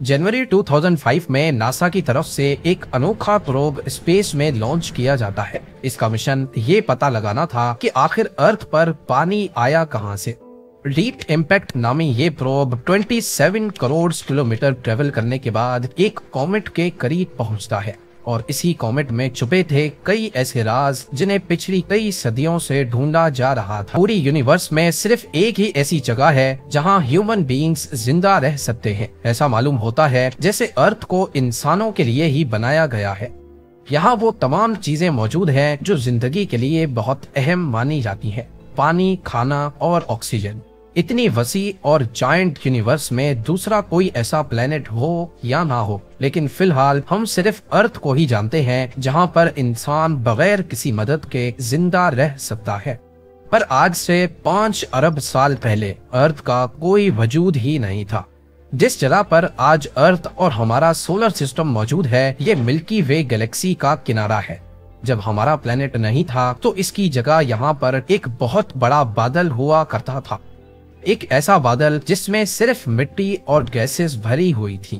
जनवरी 2005 में नासा की तरफ से एक अनोखा प्रोब स्पेस में लॉन्च किया जाता है। इसका मिशन ये पता लगाना था कि आखिर अर्थ पर पानी आया कहां से। डीप इम्पैक्ट नामी ये प्रोब 27 करोड़ किलोमीटर ट्रेवल करने के बाद एक कॉमेट के करीब पहुंचता है और इसी कॉमेट में छुपे थे कई ऐसे राज जिन्हें पिछली कई सदियों से ढूंढा जा रहा था। पूरी यूनिवर्स में सिर्फ एक ही ऐसी जगह है जहां ह्यूमन बीइंग्स जिंदा रह सकते हैं। ऐसा मालूम होता है जैसे अर्थ को इंसानों के लिए ही बनाया गया है। यहाँ वो तमाम चीजें मौजूद हैं जो जिंदगी के लिए बहुत अहम मानी जाती हैं। पानी, खाना और ऑक्सीजन। इतनी वसी और जायंट यूनिवर्स में दूसरा कोई ऐसा प्लेनेट हो या ना हो, लेकिन फिलहाल हम सिर्फ अर्थ को ही जानते हैं जहां पर इंसान बगैर किसी मदद के जिंदा रह सकता है। पर आज से 5 अरब साल पहले अर्थ का कोई वजूद ही नहीं था। जिस जगह पर आज अर्थ और हमारा सोलर सिस्टम मौजूद है, ये मिल्की वे गैलेक्सी का किनारा है। जब हमारा प्लेनेट नहीं था तो इसकी जगह यहाँ पर एक बहुत बड़ा बादल हुआ करता था। एक ऐसा बादल जिसमें सिर्फ मिट्टी और गैसेस भरी हुई थी।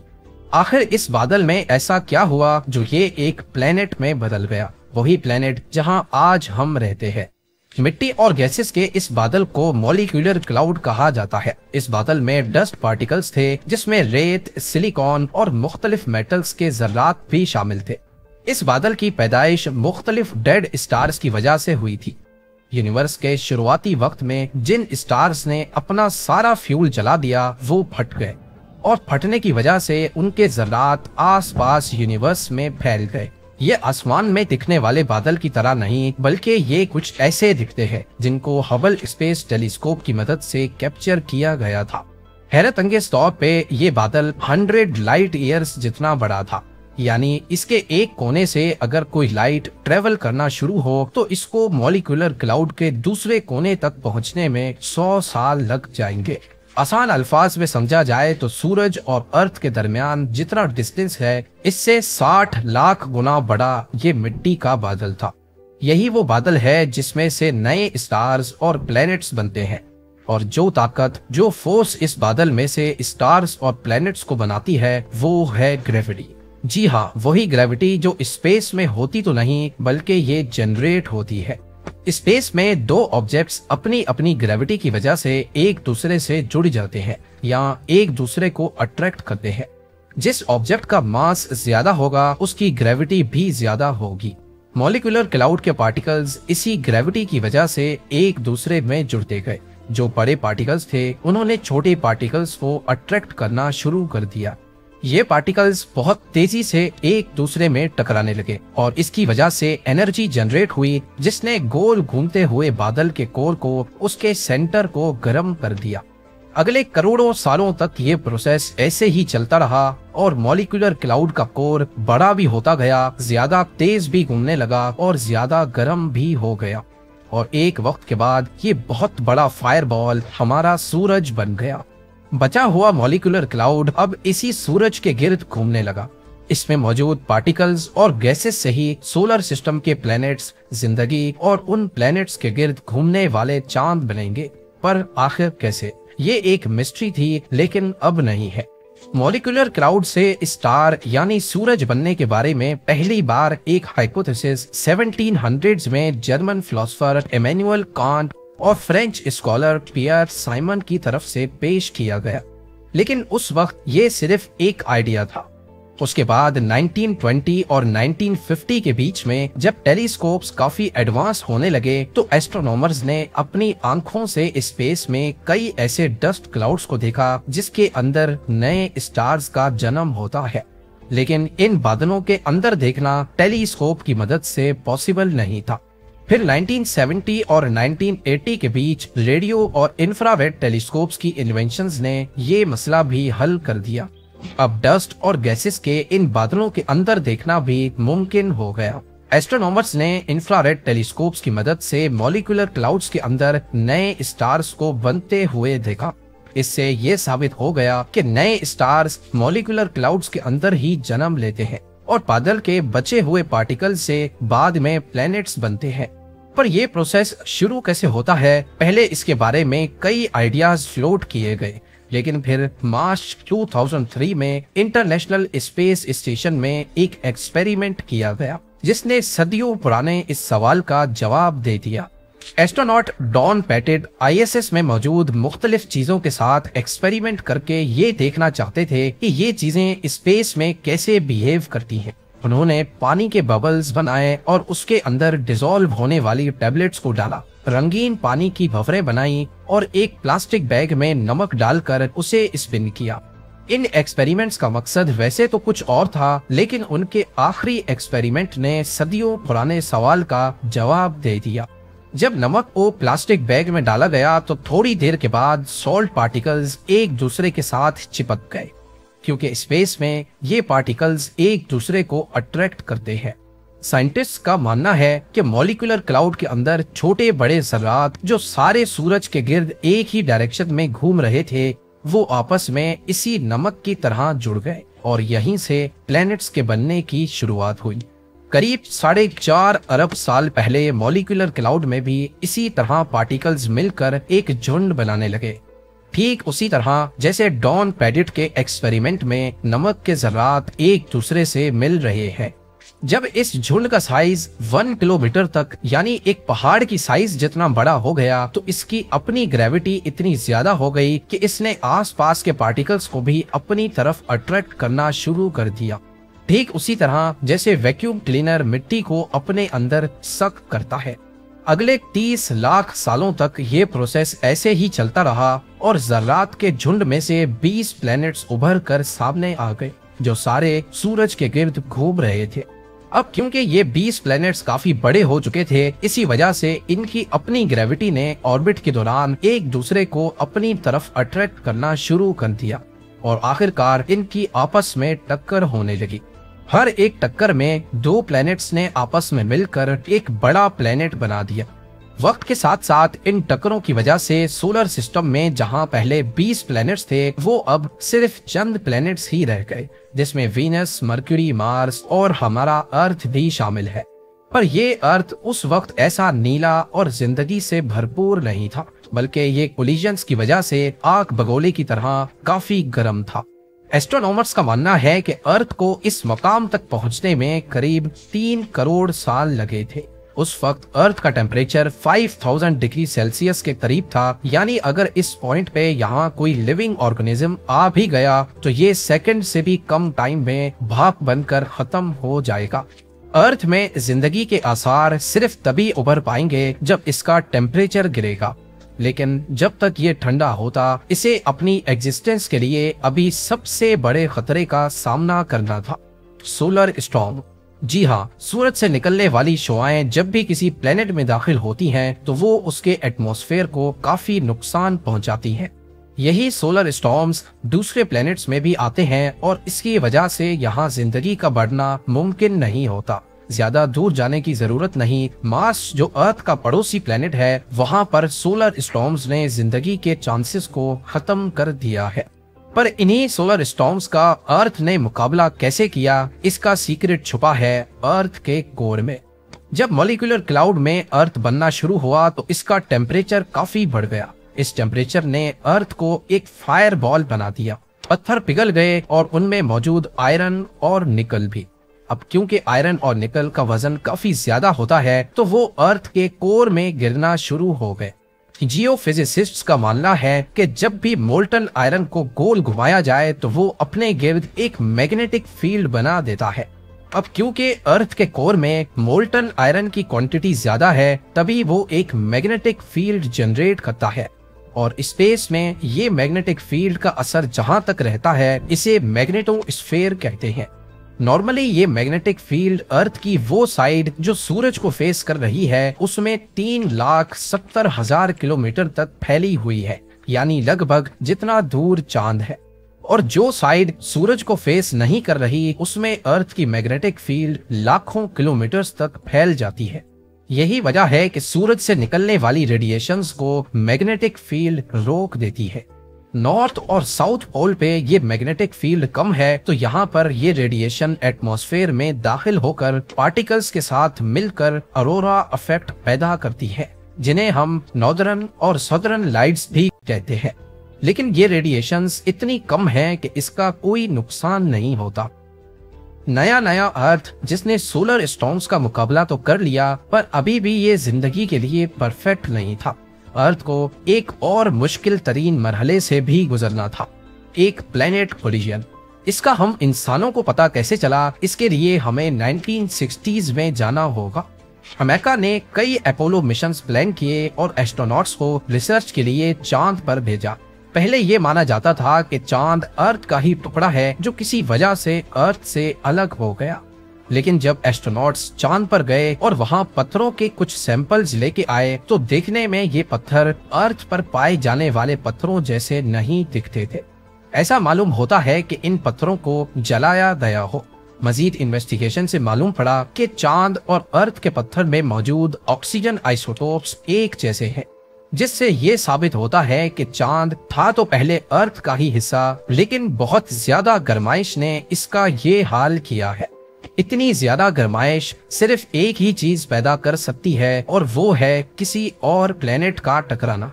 आखिर इस बादल में ऐसा क्या हुआ जो ये एक प्लेनेट में बदल गया, वही प्लेनेट जहां आज हम रहते हैं। मिट्टी और गैसेस के इस बादल को मॉलिक्यूलर क्लाउड कहा जाता है। इस बादल में डस्ट पार्टिकल्स थे जिसमें रेत, सिलिकॉन और मुख्तलिफ मेटल्स के जर्रात भी शामिल थे। इस बादल की पैदाइश मुख्तलिफ डेड स्टार्स की वजह से हुई थी। यूनिवर्स के शुरुआती वक्त में जिन स्टार्स ने अपना सारा फ्यूल जला दिया वो फट गए और फटने की वजह से उनके जर्रात आसपास यूनिवर्स में फैल गए। ये आसमान में दिखने वाले बादल की तरह नहीं, बल्कि ये कुछ ऐसे दिखते हैं जिनको हबल स्पेस टेलीस्कोप की मदद से कैप्चर किया गया था। हैरत अंगेज तौर पे ये बादल 100 लाइट ईयर्स जितना बड़ा था। यानी इसके एक कोने से अगर कोई लाइट ट्रेवल करना शुरू हो तो इसको मॉलिक्यूलर क्लाउड के दूसरे कोने तक पहुंचने में 100 साल लग जाएंगे। आसान अल्फाज में समझा जाए तो सूरज और अर्थ के दरमियान जितना डिस्टेंस है, इससे 60 लाख गुना बड़ा ये मिट्टी का बादल था। यही वो बादल है जिसमें से नए स्टार्स और प्लैनेट्स बनते हैं। और जो ताकत, जो फोर्स इस बादल में से स्टार्स और प्लैनेट्स को बनाती है वो है ग्रेविटी। जी हाँ, वही ग्रेविटी जो स्पेस में होती तो नहीं बल्कि ये जनरेट होती है। स्पेस में दो ऑब्जेक्ट्स अपनी अपनी ग्रेविटी की वजह से एक दूसरे से जुड़ जाते हैं या एक दूसरे को अट्रैक्ट करते हैं। जिस ऑब्जेक्ट का मास ज्यादा होगा उसकी ग्रेविटी भी ज्यादा होगी। मॉलिक्यूलर क्लाउड के पार्टिकल्स इसी ग्रेविटी की वजह से एक दूसरे में जुड़ते गए। जो बड़े पार्टिकल्स थे उन्होंने छोटे पार्टिकल्स को अट्रैक्ट करना शुरू कर दिया। ये पार्टिकल्स बहुत तेजी से एक दूसरे में टकराने लगे और इसकी वजह से एनर्जी जनरेट हुई जिसने गोल घूमते हुए बादल के कोर को, उसके सेंटर को गर्म कर दिया। अगले करोड़ों सालों तक ये प्रोसेस ऐसे ही चलता रहा और मॉलिक्यूलर क्लाउड का कोर बड़ा भी होता गया, ज्यादा तेज भी घूमने लगा और ज्यादा गर्म भी हो गया। और एक वक्त के बाद ये बहुत बड़ा फायरबॉल हमारा सूरज बन गया। बचा हुआ मॉलिक्यूलर क्लाउड अब इसी सूरज के गिर्द घूमने लगा। इसमें मौजूद पार्टिकल्स और गैसेस से ही सोलर सिस्टम के प्लैनेट्स, जिंदगी और उन प्लैनेट्स के गिर्द घूमने वाले चांद बनेंगे। पर आखिर कैसे? ये एक मिस्ट्री थी, लेकिन अब नहीं है। मॉलिक्यूलर क्लाउड से स्टार यानी सूरज बनने के बारे में पहली बार एक हाइपोथेसिस 1700s में जर्मन फिलोसोफर इमैनुअल कांट और फ्रेंच स्कॉलर पियर साइमन की तरफ से पेश किया गया, लेकिन उस वक्त ये सिर्फ एक आइडिया था। उसके बाद 1920 और 1950 के बीच में जब टेलीस्कोप्स काफी एडवांस होने लगे तो एस्ट्रोनॉमर्स ने अपनी आंखों से स्पेस में कई ऐसे डस्ट क्लाउड्स को देखा जिसके अंदर नए स्टार्स का जन्म होता है। लेकिन इन बादलों के अंदर देखना टेलीस्कोप की मदद से पॉसिबल नहीं था। फिर 1970 और 1980 के बीच रेडियो और इंफ्रारेड टेलीस्कोप्स की इन्वेंशंस ने ये मसला भी हल कर दिया। अब डस्ट और गैसेस के इन बादलों के अंदर देखना भी मुमकिन हो गया। एस्ट्रोनॉमर्स ने इंफ्रारेड टेलीस्कोप्स की मदद से मॉलिक्यूलर क्लाउड्स के अंदर नए स्टार्स को बनते हुए देखा। इससे ये साबित हो गया कि नए स्टार्स मॉलिक्यूलर क्लाउड्स के अंदर ही जन्म लेते हैं और बादल के बचे हुए पार्टिकल से बाद में प्लैनेट्स बनते हैं। पर यह प्रोसेस शुरू कैसे होता है, पहले इसके बारे में कई आइडियाज फ्लोट किए गए। लेकिन फिर मार्च 2003 में इंटरनेशनल स्पेस स्टेशन में एक एक्सपेरिमेंट किया गया जिसने सदियों पुराने इस सवाल का जवाब दे दिया। एस्ट्रोनॉट डॉन पैटेट ISS में मौजूद मुख्तलिफ चीजों के साथ एक्सपेरिमेंट करके ये देखना चाहते थे कि ये चीजें स्पेस में कैसे बिहेव करती हैं। उन्होंने पानी के बबल्स बनाए और उसके अंदर डिसॉल्व होने वाली टैबलेट्स को डाला, रंगीन पानी की भंवरें बनाई और एक प्लास्टिक बैग में नमक डालकर उसे स्पिन किया। इन एक्सपेरिमेंट्स का मकसद वैसे तो कुछ और था, लेकिन उनके आखिरी एक्सपेरिमेंट ने सदियों पुराने सवाल का जवाब दे दिया। जब नमक को प्लास्टिक बैग में डाला गया तो थोड़ी देर के बाद सॉल्ट पार्टिकल्स एक दूसरे के साथ चिपक गए, क्योंकि स्पेस में ये पार्टिकल्स एक दूसरे को अट्रैक्ट करते हैं। साइंटिस्ट का मानना है कि मॉलिक्यूलर क्लाउड के अंदर छोटे बड़े ज़र्रात जो सारे सूरज के गिर्द एक ही डायरेक्शन में घूम रहे थे, वो आपस में इसी नमक की तरह जुड़ गए और यहीं से प्लैनेट्स के बनने की शुरुआत हुई। करीब 4.5 अरब साल पहले मॉलिक्यूलर क्लाउड में भी इसी तरह पार्टिकल्स मिलकर एक झुंड बनाने लगे, ठीक उसी तरह जैसे डॉन पैडेट के एक्सपेरिमेंट में नमक के ज़र्रात एक दूसरे से मिल रहे हैं। जब इस झुंड का साइज 1 किलोमीटर तक यानी एक पहाड़ की साइज जितना बड़ा हो गया तो इसकी अपनी ग्रेविटी इतनी ज्यादा हो गई कि इसने आसपास के पार्टिकल्स को भी अपनी तरफ अट्रैक्ट करना शुरू कर दिया, ठीक उसी तरह जैसे वैक्यूम क्लीनर मिट्टी को अपने अंदर सक करता है। अगले 30 लाख सालों तक ये प्रोसेस ऐसे ही चलता रहा और ज़र्रात के झुंड में से 20 प्लैनेट्स उभर कर सामने आ गए जो सारे सूरज के गिर्द घूम रहे थे। अब क्योंकि ये 20 प्लैनेट्स काफी बड़े हो चुके थे, इसी वजह से इनकी अपनी ग्रेविटी ने ऑर्बिट के दौरान एक दूसरे को अपनी तरफ अट्रैक्ट करना शुरू कर दिया और आखिरकार इनकी आपस में टक्कर होने लगी। हर एक टक्कर में 2 प्लैनेट्स ने आपस में मिलकर एक बड़ा प्लैनेट बना दिया। वक्त के साथ साथ इन टक्करों की वजह से सोलर सिस्टम में जहां पहले 20 प्लैनेट्स थे, वो अब सिर्फ चंद प्लैनेट्स ही रह गए, जिसमें वीनस, मरक्यूरी, मार्स और हमारा अर्थ भी शामिल है। पर ये अर्थ उस वक्त ऐसा नीला और जिंदगी से भरपूर नहीं था, बल्कि ये कोलिजन्स की वजह से आग बगोले की तरह काफी गर्म था। एस्ट्रोनॉमर्स का मानना है कि अर्थ को इस मकाम तक पहुंचने में करीब 3 करोड़ साल लगे थे। उस वक्त अर्थ का टेम्परेचर 5000 डिग्री सेल्सियस के करीब था, यानी अगर इस पॉइंट पे यहाँ कोई लिविंग ऑर्गेनिज्म आ भी गया तो ये सेकंड से भी कम टाइम में भाप बनकर खत्म हो जाएगा। अर्थ में जिंदगी के आसार सिर्फ तभी उभर पाएंगे जब इसका टेम्परेचर गिरेगा, लेकिन जब तक ये ठंडा होता, इसे अपनी एग्जिस्टेंस के लिए अभी सबसे बड़े खतरे का सामना करना था, सोलर स्टॉर्म। जी हाँ, सूरज से निकलने वाली शुआएं जब भी किसी प्लेनेट में दाखिल होती हैं तो वो उसके एटमॉस्फेयर को काफी नुकसान पहुंचाती हैं। यही सोलर स्टॉर्म्स दूसरे प्लेनेट्स में भी आते हैं और इसकी वजह से यहाँ जिंदगी का बढ़ना मुमकिन नहीं होता। ज्यादा दूर जाने की जरूरत नहीं, मार्स जो अर्थ का पड़ोसी प्लेनेट है, वहाँ पर सोलर स्टॉर्म्स ने जिंदगी के चांसेस को खत्म कर दिया है। पर इन्हीं सोलर स्टॉर्म्स का अर्थ ने मुकाबला कैसे किया, इसका सीक्रेट छुपा है अर्थ के कोर में। जब मॉलिक्यूलर क्लाउड में अर्थ बनना शुरू हुआ तो इसका टेम्परेचर काफी बढ़ गया। इस टेम्परेचर ने अर्थ को एक फायर बॉल बना दिया। पत्थर पिघल गए और उनमें मौजूद आयरन और निकल भी। अब क्योंकि आयरन और निकल का वजन काफी ज्यादा होता है तो वो अर्थ के कोर में गिरना शुरू हो गए। जियोफिजिसिस्ट्स का मानना है कि जब भी मोल्टन आयरन को गोल घुमाया जाए तो वो अपने गिर्द एक मैग्नेटिक फील्ड बना देता है। अब क्योंकि अर्थ के कोर में मोल्टन आयरन की क्वांटिटी ज्यादा है, तभी वो एक मैग्नेटिक फील्ड जनरेट करता है और स्पेस में ये मैग्नेटिक फील्ड का असर जहां तक रहता है, इसे मैग्नेटोस्फीयर कहते हैं। नॉर्मली ये मैग्नेटिक फील्ड अर्थ की वो साइड जो सूरज को फेस कर रही है उसमें 3,70,000 किलोमीटर तक फैली हुई है, यानी लगभग जितना दूर चांद है। और जो साइड सूरज को फेस नहीं कर रही उसमें अर्थ की मैग्नेटिक फील्ड लाखों किलोमीटर्स तक फैल जाती है। यही वजह है कि सूरज से निकलने वाली रेडिएशंस को मैग्नेटिक फील्ड रोक देती है। नॉर्थ और साउथ पोल पे ये मैग्नेटिक फील्ड कम है तो यहाँ पर ये रेडिएशन एटमॉस्फेयर में दाखिल होकर पार्टिकल्स के साथ मिलकर अरोरा इफेक्ट पैदा करती है, जिन्हें हम नॉर्दर्न और सदर्न लाइट्स भी कहते हैं। लेकिन ये रेडिएशंस इतनी कम है कि इसका कोई नुकसान नहीं होता। नया नया अर्थ जिसने सोलर स्टॉर्म्स का मुकाबला तो कर लिया, पर अभी भी ये जिंदगी के लिए परफेक्ट नहीं था। अर्थ को एक और मुश्किल तरीन मरहले से भी गुजरना था, एक प्लेनेट कोलिजन। इसका हम इंसानों को पता कैसे चला, इसके लिए हमें 1960s में जाना होगा। अमेरिका ने कई अपोलो मिशंस प्लान किए और एस्ट्रोनॉट्स को रिसर्च के लिए चांद पर भेजा। पहले ये माना जाता था कि चांद अर्थ का ही टुकड़ा है जो किसी वजह से अर्थ से अलग हो गया। लेकिन जब एस्ट्रोनॉट्स चांद पर गए और वहां पत्थरों के कुछ सैंपल्स लेके आए तो देखने में ये पत्थर अर्थ पर पाए जाने वाले पत्थरों जैसे नहीं दिखते थे। ऐसा मालूम होता है कि इन पत्थरों को जलाया गया हो। मजीद इन्वेस्टिगेशन से मालूम पड़ा कि चांद और अर्थ के पत्थर में मौजूद ऑक्सीजन आइसोटोप्स एक जैसे हैं, जिससे ये साबित होता है कि चांद था तो पहले अर्थ का ही हिस्सा, लेकिन बहुत ज्यादा गर्माइश ने इसका ये हाल किया है। इतनी ज्यादा गर्माइश सिर्फ एक ही चीज पैदा कर सकती है और वो है किसी और प्लेनेट का टकराना।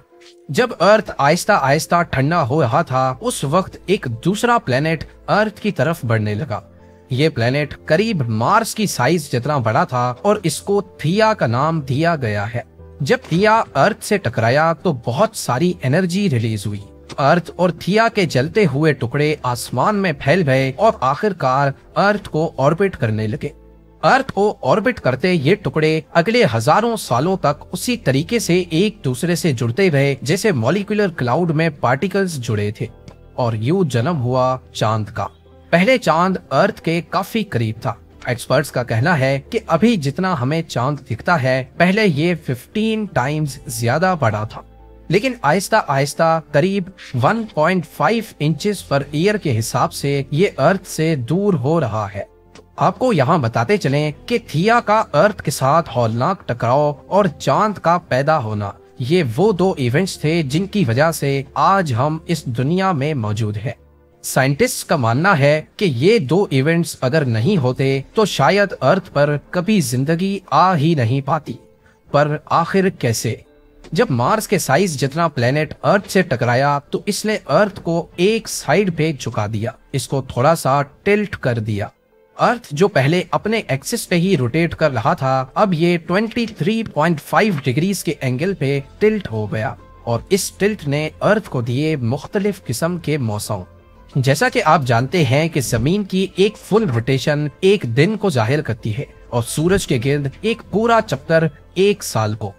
जब अर्थ आहिस्ता आहिस्ता ठंडा हो रहा था, उस वक्त एक दूसरा प्लेनेट अर्थ की तरफ बढ़ने लगा। ये प्लेनेट करीब मार्स की साइज जितना बड़ा था और इसको थिया का नाम दिया गया है। जब थिया अर्थ से टकराया तो बहुत सारी एनर्जी रिलीज हुई। अर्थ और थिया के जलते हुए टुकड़े आसमान में फैल गए और आखिरकार अर्थ को ऑर्बिट करने लगे। अर्थ को ऑर्बिट करते ये टुकड़े अगले हजारों सालों तक उसी तरीके से एक दूसरे से जुड़ते रहे जैसे मॉलिक्यूलर क्लाउड में पार्टिकल्स जुड़े थे, और यूं जन्म हुआ चांद का। पहले चांद अर्थ के काफी करीब था। एक्सपर्ट्स का कहना है कि अभी जितना हमें चांद दिखता है, पहले ये 15 टाइम्स ज्यादा बड़ा था। लेकिन आहिस्ता आहिस्ता करीब 1.5 इंचेस पर ईयर के हिसाब से ये अर्थ से दूर हो रहा है। आपको यहाँ बताते चलें कि थिया का अर्थ के साथ हौलनाक टकराव और चांद का पैदा होना, ये वो दो इवेंट्स थे जिनकी वजह से आज हम इस दुनिया में मौजूद हैं। साइंटिस्ट का मानना है कि ये दो इवेंट्स अगर नहीं होते तो शायद अर्थ पर कभी जिंदगी आ ही नहीं पाती। पर आखिर कैसे? जब मार्स के साइज जितना प्लेनेट अर्थ से टकराया तो इसने अर्थ को एक साइड पे झुका दिया, इसको थोड़ा सा टिल्ट कर दिया। अर्थ जो पहले अपने एक्सिस पे ही रोटेट कर रहा था, अब ये 23.5 डिग्रीज के एंगल पे टिल्ट हो गया, और इस टिल्ट ने अर्थ को दिए मुख्तलिफ किस्म के मौसम। जैसा कि आप जानते हैं कि जमीन की एक फुल रोटेशन एक दिन को जाहिर करती है और सूरज के गिर्द एक पूरा चक्कर एक साल को।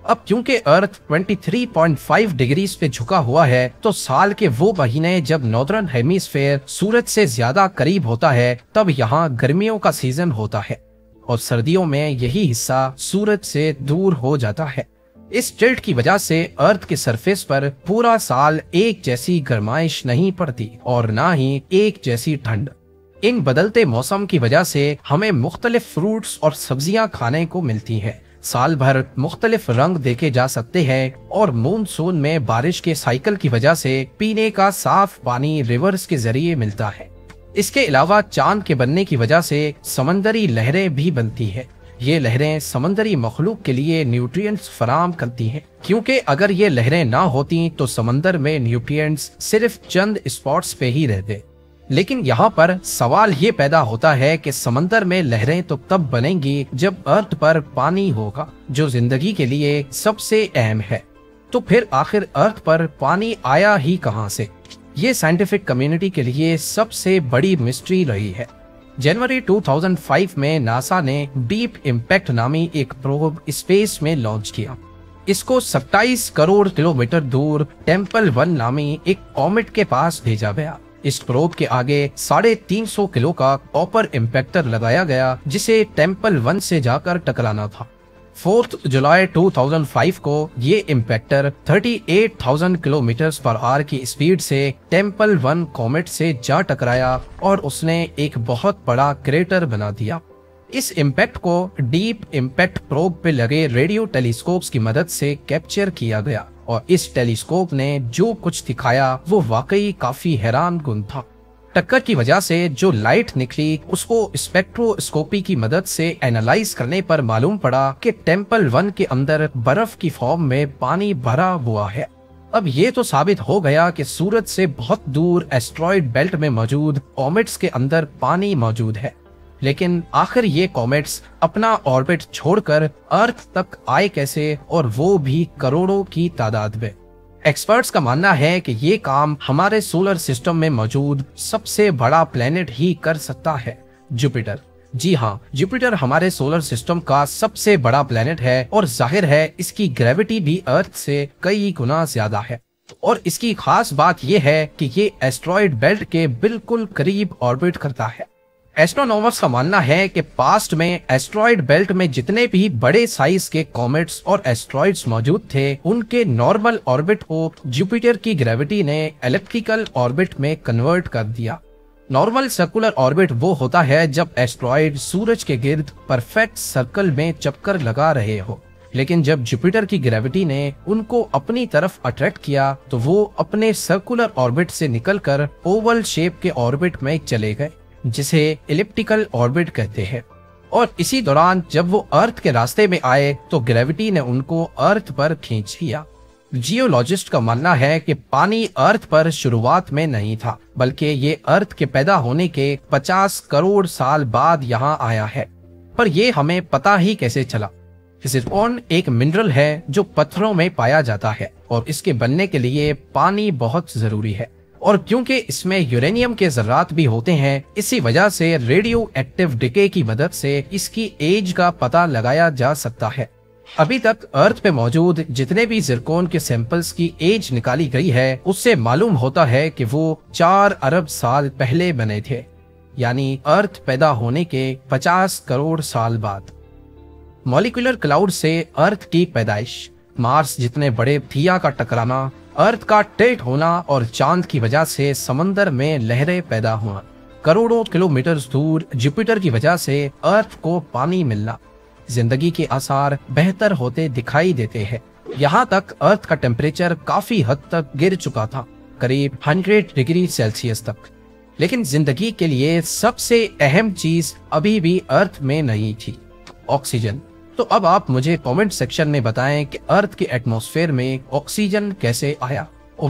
अब क्योंकि अर्थ 23.5 डिग्रीज पे झुका हुआ है, तो साल के वो महीने जब नॉर्दर्न हेमिस्फेयर सूरज से ज्यादा करीब होता है, तब यहाँ गर्मियों का सीजन होता है और सर्दियों में यही हिस्सा सूरज से दूर हो जाता है। इस टिल्ट की वजह से अर्थ के सरफेस पर पूरा साल एक जैसी गर्माइश नहीं पड़ती और ना ही एक जैसी ठंड। इन बदलते मौसम की वजह से हमें मुख्तलिफ फ्रूट्स और सब्जियां खाने को मिलती हैं। साल भर मुख्तलिफ रंग देखे जा सकते हैं और मूनसून में बारिश के साइकिल की वजह से पीने का साफ पानी रिवर्स के जरिए मिलता है। इसके अलावा चांद के बनने की वजह से समंदरी लहरें भी बनती है। ये लहरें समंदरी मखलूक के लिए न्यूट्रिएंट्स फराम करती हैं, क्योंकि अगर ये लहरें ना होती तो समंदर में न्यूट्रिएंट्स सिर्फ चंद स्पॉट्स पे ही रहते। लेकिन यहाँ पर सवाल ये पैदा होता है कि समंदर में लहरें तो तब बनेंगी जब अर्थ पर पानी होगा, जो जिंदगी के लिए सबसे अहम है। तो फिर आखिर अर्थ पर पानी आया ही कहाँ से? ये साइंटिफिक कम्युनिटी के लिए सबसे बड़ी मिस्ट्री रही है। जनवरी 2005 में नासा ने डीप इम्पैक्ट नामी एक प्रोब स्पेस में लॉन्च किया। इसको 27 करोड़ किलोमीटर दूर टेम्पल 1 नामी एक कॉमेट के पास भेजा गया। इस प्रोब के आगे 350 किलो का कॉपर इम्पैक्टर लगाया गया, जिसे टेम्पल 1 से जाकर टकराना था। 4 जुलाई 2005 को ये इम्पैक्टर 38,000 किलोमीटर पर आवर की स्पीड से टेम्पल 1 कॉमेट से जा टकराया और उसने एक बहुत बड़ा क्रेटर बना दिया। इस इम्पैक्ट को डीप इम्पैक्ट प्रोब पे लगे रेडियो टेलीस्कोप्स की मदद से कैप्चर किया गया और इस टेलीस्कोप ने जो कुछ दिखाया वो वाकई काफी हैरान कुन था। टक्कर की वजह से जो लाइट निकली उसको स्पेक्ट्रोस्कोपी की मदद से एनालाइज करने पर मालूम पड़ा कि टेम्पल 1 के अंदर बर्फ की फॉर्म में पानी भरा हुआ है। अब ये तो साबित हो गया कि सूरज से बहुत दूर एस्ट्रॉइड बेल्ट में मौजूद कॉमेट्स के अंदर पानी मौजूद है, लेकिन आखिर ये कॉमेट्स अपना ऑर्बिट छोड़कर अर्थ तक आए कैसे, और वो भी करोड़ों की तादाद में। एक्सपर्ट्स का मानना है कि ये काम हमारे सोलर सिस्टम में मौजूद सबसे बड़ा प्लेनेट ही कर सकता है, जुपिटर। जी हाँ, जुपिटर हमारे सोलर सिस्टम का सबसे बड़ा प्लेनेट है और जाहिर है इसकी ग्रेविटी भी अर्थ से कई गुना ज्यादा है। और इसकी खास बात यह है कि ये एस्ट्रॉइड बेल्ट के बिल्कुल करीब ऑर्बिट करता है। एस्ट्रोनॉमर्स का मानना है कि पास्ट में एस्ट्रॉइड बेल्ट में जितने भी बड़े साइज के कॉमेट्स और एस्ट्रॉइड्स मौजूद थे, उनके नॉर्मल ऑर्बिट को जुपिटर की ग्रेविटी ने एलिप्टिकल ऑर्बिट में कन्वर्ट कर दिया। नॉर्मल सर्कुलर ऑर्बिट वो होता है जब एस्ट्रॉइड सूरज के गिर्द परफेक्ट सर्कल में चक्कर लगा रहे हो, लेकिन जब जुपिटर की ग्रेविटी ने उनको अपनी तरफ अट्रैक्ट किया तो वो अपने सर्कुलर ऑर्बिट से निकलकर ओवल शेप के ऑर्बिट में चले गए, जिसे एलिप्टिकल ऑर्बिट कहते हैं। और इसी दौरान जब वो अर्थ के रास्ते में आए तो ग्रेविटी ने उनको अर्थ पर खींच लिया। जियोलॉजिस्ट का मानना है कि पानी अर्थ पर शुरुआत में नहीं था, बल्कि ये अर्थ के पैदा होने के 50 करोड़ साल बाद यहाँ आया है। पर ये हमें पता ही कैसे चला? जिरकॉन एक मिनरल है जो पत्थरों में पाया जाता है और इसके बनने के लिए पानी बहुत जरूरी है। और क्योंकि इसमें यूरेनियम के जर्रात भी होते हैं, इसी वजह से रेडियो एक्टिव डिके की मदद से इसकी एज का पता लगाया जा सकता है। अभी तक अर्थ पे मौजूद जितने भी जिरकॉन के सैंपल्स की एज निकाली गई है, उससे मालूम होता है कि वो 4 अरब साल पहले बने थे, यानी अर्थ पैदा होने के 50 करोड़ साल बाद। मॉलिक्यूलर क्लाउड से अर्थ की पैदाइश, मार्स जितने बड़े थिया का टकराना, अर्थ का टिल्ट होना और चांद की वजह से समंदर में लहरें पैदा हुआ, करोड़ों किलोमीटर दूर जुपिटर की वजह से अर्थ को पानी मिलना, जिंदगी के आसार बेहतर होते दिखाई देते हैं। यहाँ तक अर्थ का टेम्परेचर काफी हद तक गिर चुका था, करीब 100 डिग्री सेल्सियस तक। लेकिन जिंदगी के लिए सबसे अहम चीज अभी भी अर्थ में नहीं थी, ऑक्सीजन। तो अब आप मुझे कमेंट सेक्शन में बताएं कि अर्थ के एटमॉस्फेयर में ऑक्सीजन कैसे आया।